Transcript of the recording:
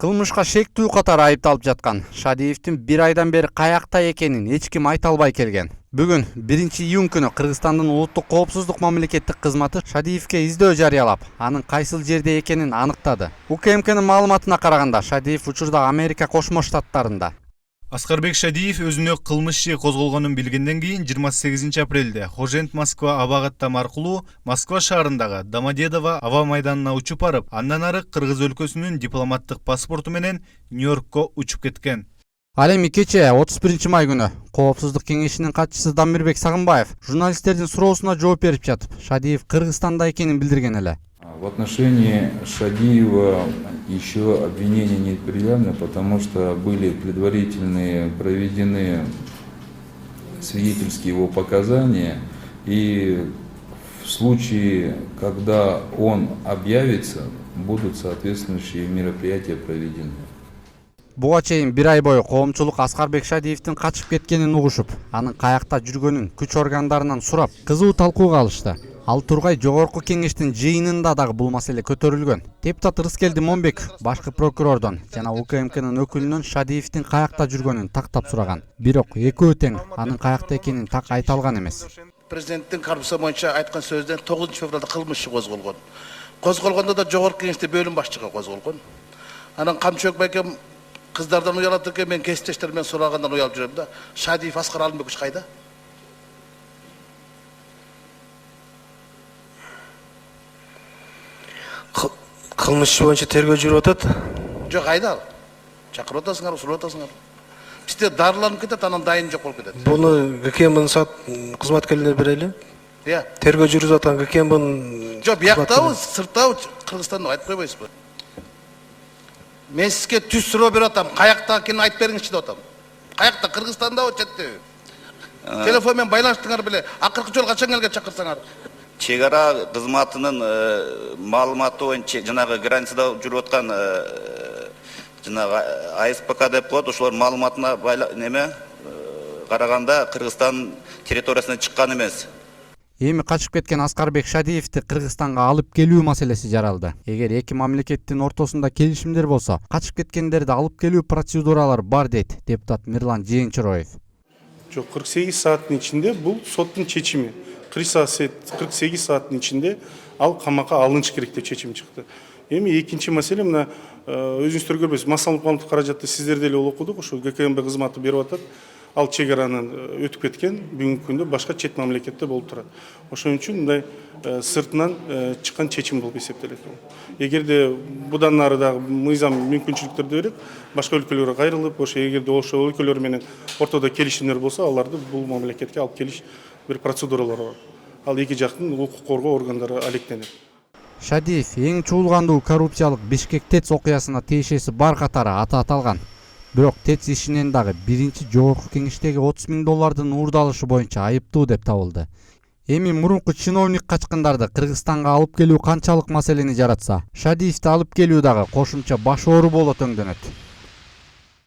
Кылмышка шектүү катары айыпталып жаткан Шадиевдин 1 айдан бери каякта экенин эч ким айта албай келген. Бүгүн 1-июнь күнү Кыргызстандын улуттук коопсуздук мамлекеттик кызматы Шадиевке издөө жарыялап, анын кайсыл жерде экенин аныктады. УКМКнын маалыматына караганда, Шадиев учурда Америка Кошмо Штаттарында. Аскарбек Шадиев өзүнө кылмыш иши козголгонун билгенден кийин 28 апрелде Хожент Москва аба каттам аркылуу Москва шаарындагы Домодедово аба майданына учуп барып, андан ары Кыргыз өлкөсүнүн дипломаттык паспорту менен Нью-Йоркко учуп кеткен. Ал эми кече 31 май күнү Коопсуздук кеңешинин катчысы Дамирбек Сагынбаев журналисттердин суроосуна жооп берип жатып, Шадиев Кыргызстанда экенин билдирген эле. В отношении Шадиева еще обвинения не предъявлены, потому что были предварительные проведены свидетельские его показания, и в случае, когда он объявится, будут соответствующие мероприятия проведены. Буга чейин 1 ай бою коомчулук Аскарбек Шадиевдин качып кеткенин угушуп, анын каякта жүргөнүн күч органдарынан сурап, кызуу талкууга алышты. Ал тургай жогорку кеңештин жыйынында дагы бул маселе көтөрүлгөн. Депутат Рыскелди Момбек башкы прокурордон жана УКМКнын өкүлүнөн Шадиевдин каякта жүргөнүн тактап сураган. Бирок экөө тең анын каякта экенин так айта алган эмес. Президенттин карбысы боюнча айткан сөздөн 9 февралда кылмыш иши козголгон. Козголгондо да жогорку кеңеште бөлүм башчыга козголгон. Анан Камчыбек байкем кыздардан уялат экен, мен кесиптештеримен сурагандан уялып жүрөм да. Шадиев Аскар Алымбекович кайда? Кылмыш иши боюнча тергөө жүрүп атат. Жок, кайда? Чакырып атасыңар, сурап атасыңар. Бизде дарыланып кетет, анан дайын жок болуп кетет. Буну ГКМдин кызматкерлери берели. Иә. Тергөө жүрүп аткан ГКМдин. Жок, бияктабы, сырттабы, Кыргызстанда айтып койбойсузбу? Мен сизге түз суроо берип атам. Каякта экенин айтып бериңизчи деп атам. Каякта, Кыргызстандабы, четте? Телефон менен байланыштыңар беле. Акыркы жолу качан келген чакырсаңар? Чек ара кызматынын маалыматы боюнча жанагы границада жүрүп аткан жанагы АСПК деп коет, ошолор маалыматына караганда Кыргызстан территориясынан чыккан эмес. Эми качып кеткен Аскарбек Шадиевди Кыргызстанга алып келүү маселеси жаралды. Эгер эки мамлекеттин ортосунда келишимдер болсо, качып кеткендерди алып келүү процедуралары бар дейт депутат Мирлан Жээнчироев. Жок, 48 сааттын ичинде бул соттун чечими. 48 сааттын ичинде ал камакка алыныш керек деп чечим чыкты. Эми экинчи маселе мына өзүңүздөр көрбөйсүз, массалык коомдук каражатты сиздер деле окудук, ошо ГКМБ кызматы берип атат. Ал чек аранын өтүп кеткен, бүгүнкү күндө башка чет мамлекетте болуп турат. Ошон үчүн мындай сыртынан чыккан чечим болуп эсептелет. Эгерде будан нары дагы мыйзам мүмкүнчүлүктөрдү берет, башка өлкөлөргө кайрылып, ошо эгерде ошол өлкөлөр менен ортодо келишимдер болсо, аларды бул мамлекетке алып келиш bir процедуралар бар. Ал эки жактын укук коргоо органдары алектенет. Шадиев эң чуулгандуу коррупциялык Бишкек ТЭЦ окуясына тиешеси бар катары аты аталган. Бирок ТЭЦ ишинен дагы биринчи жогорку кеңештеги $30 000 уурдалышы боюнча айыптуу деп табылды. Эми мурунку чиновник качкындарды Кыргызстанга алып келүү канчалык маселени жаратса, Шадиевди алып келүү дагы кошумча баш оору болот өңдөнөт.